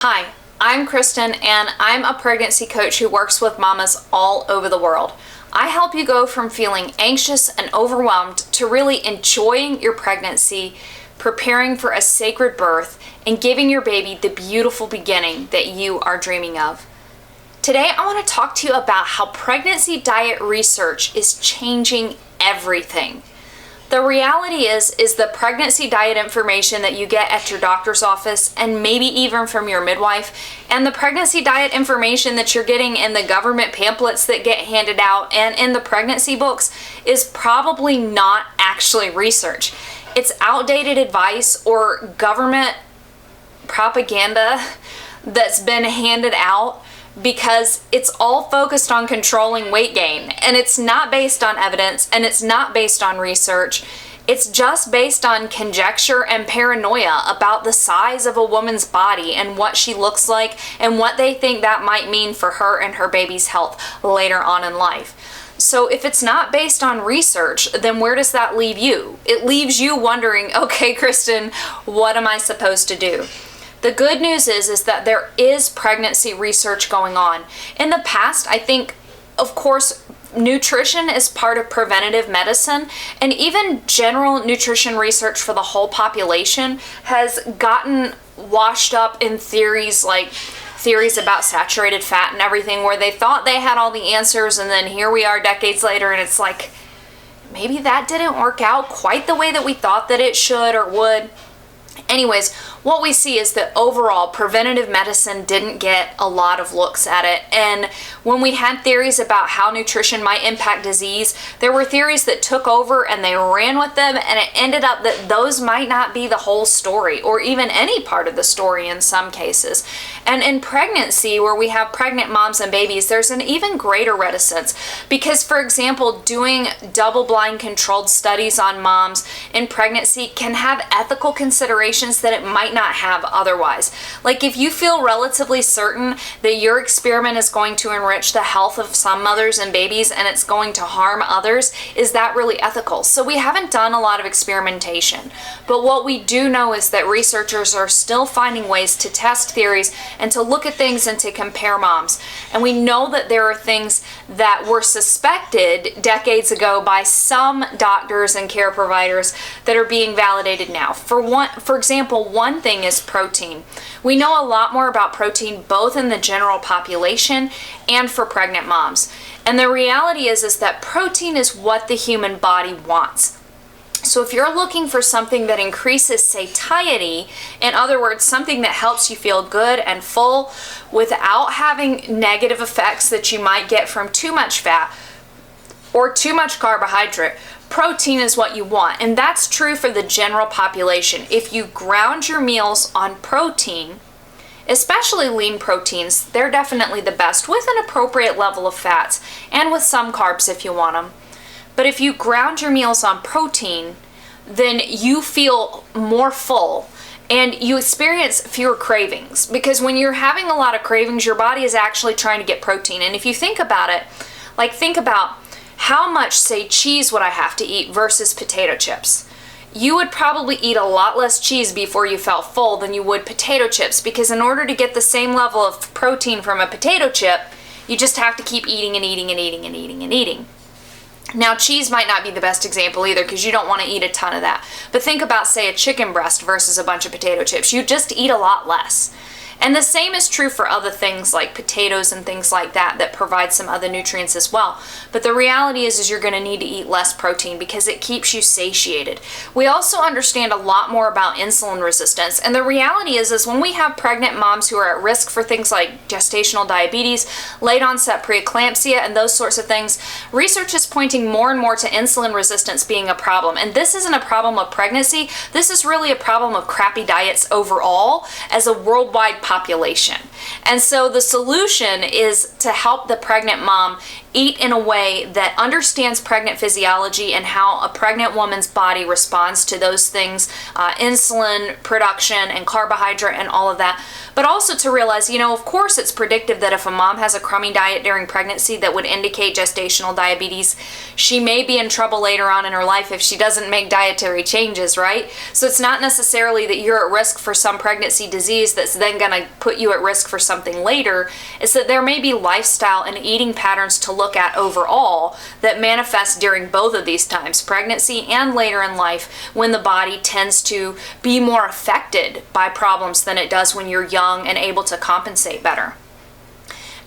Hi, I'm Kristen and I'm a pregnancy coach who works with mamas all over the world. I help you go from feeling anxious and overwhelmed to really enjoying your pregnancy, preparing for a sacred birth, and giving your baby the beautiful beginning that you are dreaming of. Today I want to talk to you about how pregnancy diet research is changing everything. The reality is the pregnancy diet information that you get at your doctor's office and maybe even from your midwife, and the pregnancy diet information that you're getting in the government pamphlets that get handed out and in the pregnancy books is probably not actually research. It's outdated advice or government propaganda that's been handed out because it's all focused on controlling weight gain, and it's not based on evidence and it's not based on research. It's just based on conjecture and paranoia about the size of a woman's body and what she looks like and what they think that might mean for her and her baby's health later on in life. So if it's not based on research, then where does that leave you? It leaves you wondering, okay, Kristen, what am I supposed to do? The good news is that there is pregnancy research going on. In the past, I think, of course, nutrition is part of preventative medicine, and even general nutrition research for the whole population has gotten washed up in theories like theories about saturated fat and everything, where they thought they had all the answers, and then here we are decades later and it's like, maybe that didn't work out quite the way that we thought that it should or would. Anyways, what we see is that overall preventative medicine didn't get a lot of looks at it, and when we had theories about how nutrition might impact disease, there were theories that took over and they ran with them, and it ended up that those might not be the whole story or even any part of the story in some cases. And in pregnancy, where we have pregnant moms and babies, there's an even greater reticence because, for example, doing double-blind controlled studies on moms in pregnancy can have ethical considerations that it might not have otherwise. Like, if you feel relatively certain that your experiment is going to enrich the health of some mothers and babies and it's going to harm others, is that really ethical? So we haven't done a lot of experimentation, but what we do know is that researchers are still finding ways to test theories and to look at things and to compare moms. And we know that there are things that were suspected decades ago by some doctors and care providers that are being validated now. For example, one thing is protein. We know a lot more about protein both in the general population and for pregnant moms. And the reality is that protein is what the human body wants. So if you're looking for something that increases satiety, in other words, something that helps you feel good and full without having negative effects that you might get from too much fat or too much carbohydrate, protein is what you want. And that's true for the general population. If you ground your meals on protein, especially lean proteins, they're definitely the best with an appropriate level of fats and with some carbs if you want them. But if you ground your meals on protein, then you feel more full and you experience fewer cravings, because when you're having a lot of cravings, your body is actually trying to get protein. And if you think about it, like think about how much, say, cheese would I have to eat versus potato chips. You would probably eat a lot less cheese before you felt full than you would potato chips, because in order to get the same level of protein from a potato chip, you just have to keep eating and eating and eating and eating and eating. Now, cheese might not be the best example either, because you don't want to eat a ton of that. But think about, say, a chicken breast versus a bunch of potato chips. You just eat a lot less. And the same is true for other things like potatoes and things like that that provide some other nutrients as well. But the reality is you're going to need to eat less protein because it keeps you satiated. We also understand a lot more about insulin resistance. And the reality is when we have pregnant moms who are at risk for things like gestational diabetes, late onset preeclampsia, and those sorts of things, research is pointing more and more to insulin resistance being a problem. And this isn't a problem of pregnancy. This is really a problem of crappy diets overall as a worldwide population. And so the solution is to help the pregnant mom eat in a way that understands pregnant physiology and how a pregnant woman's body responds to those things, insulin production and carbohydrate and all of that. But also to realize, of course it's predictive that if a mom has a crummy diet during pregnancy that would indicate gestational diabetes, she may be in trouble later on in her life if she doesn't make dietary changes, right? So it's not necessarily that you're at risk for some pregnancy disease that's then going to put you at risk for something later. It's that there may be lifestyle and eating patterns to look at overall that manifest during both of these times, pregnancy and later in life, when the body tends to be more affected by problems than it does when you're young and able to compensate better.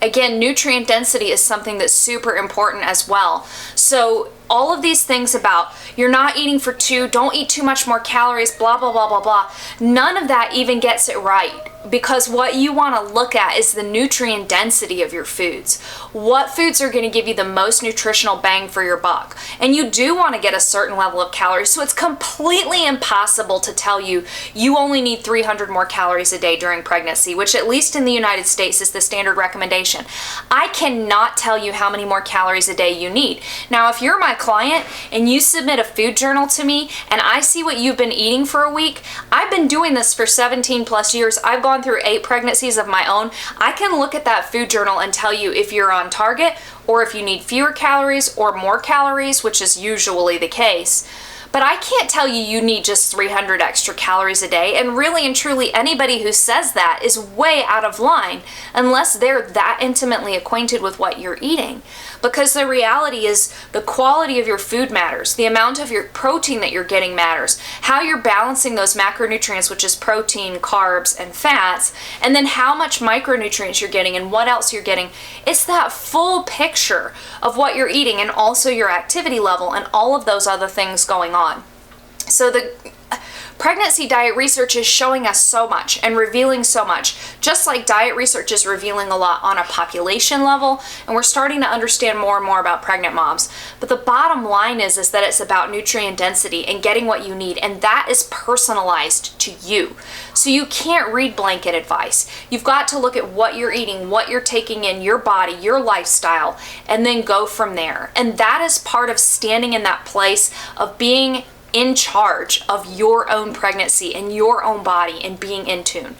Again, nutrient density is something that's super important as well. So all of these things about you're not eating for two, don't eat too much more calories, blah, blah, blah, blah, blah. None of that even gets it right, because what you want to look at is the nutrient density of your foods. What foods are going to give you the most nutritional bang for your buck? And you do want to get a certain level of calories, so it's completely impossible to tell you you only need 300 more calories a day during pregnancy, which at least in the United States is the standard recommendation. I cannot tell you how many more calories a day you need. Now, if you're my client and you submit a food journal to me and I see what you've been eating for a week, I've been doing this for 17 plus years. I've gone through 8 pregnancies of my own. I can look at that food journal and tell you if you're on target or if you need fewer calories or more calories, which is usually the case. But I can't tell you you need just 300 extra calories a day, and really and truly anybody who says that is way out of line unless they're that intimately acquainted with what you're eating. Because the reality is the quality of your food matters, the amount of your protein that you're getting matters, how you're balancing those macronutrients, which is protein, carbs, and fats, and then how much micronutrients you're getting and what else you're getting. It's that full picture of what you're eating and also your activity level and all of those other things going on. So the pregnancy diet research is showing us so much and revealing so much, just like diet research is revealing a lot on a population level, and we're starting to understand more and more about pregnant moms. But the bottom line is that it's about nutrient density and getting what you need, and that is personalized to you. So you can't read blanket advice. You've got to look at what you're eating, what you're taking in, your body, your lifestyle, and then go from there. And that is part of standing in that place of being in charge of your own pregnancy and your own body and being in tune.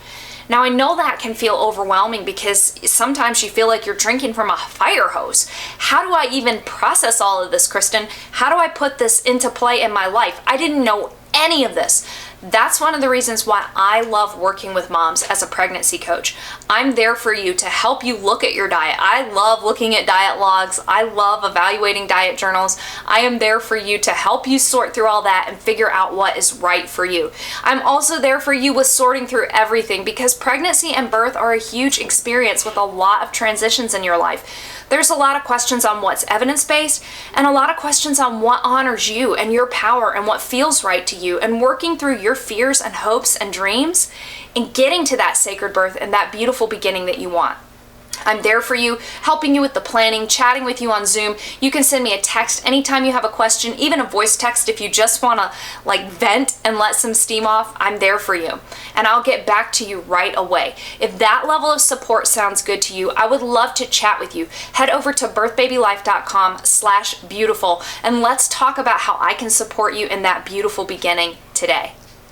Now, I know that can feel overwhelming because sometimes you feel like you're drinking from a fire hose. How do I even process all of this, Kristen? How do I put this into play in my life? I didn't know any of this. That's one of the reasons why I love working with moms as a pregnancy coach. I'm there for you to help you look at your diet. I love looking at diet logs. I love evaluating diet journals. I am there for you to help you sort through all that and figure out what is right for you. I'm also there for you with sorting through everything, because pregnancy and birth are a huge experience with a lot of transitions in your life. There's a lot of questions on what's evidence-based and a lot of questions on what honors you and your power and what feels right to you, and working through your fears and hopes and dreams and getting to that sacred birth and that beautiful beginning that you want. I'm there for you, helping you with the planning, chatting with you on Zoom. You can send me a text anytime you have a question, even a voice text if you just want to vent and let some steam off. I'm there for you, and I'll get back to you right away. If that level of support sounds good to you, I would love to chat with you. Head over to birthbabylife.com/beautiful and let's talk about how I can support you in that beautiful beginning today.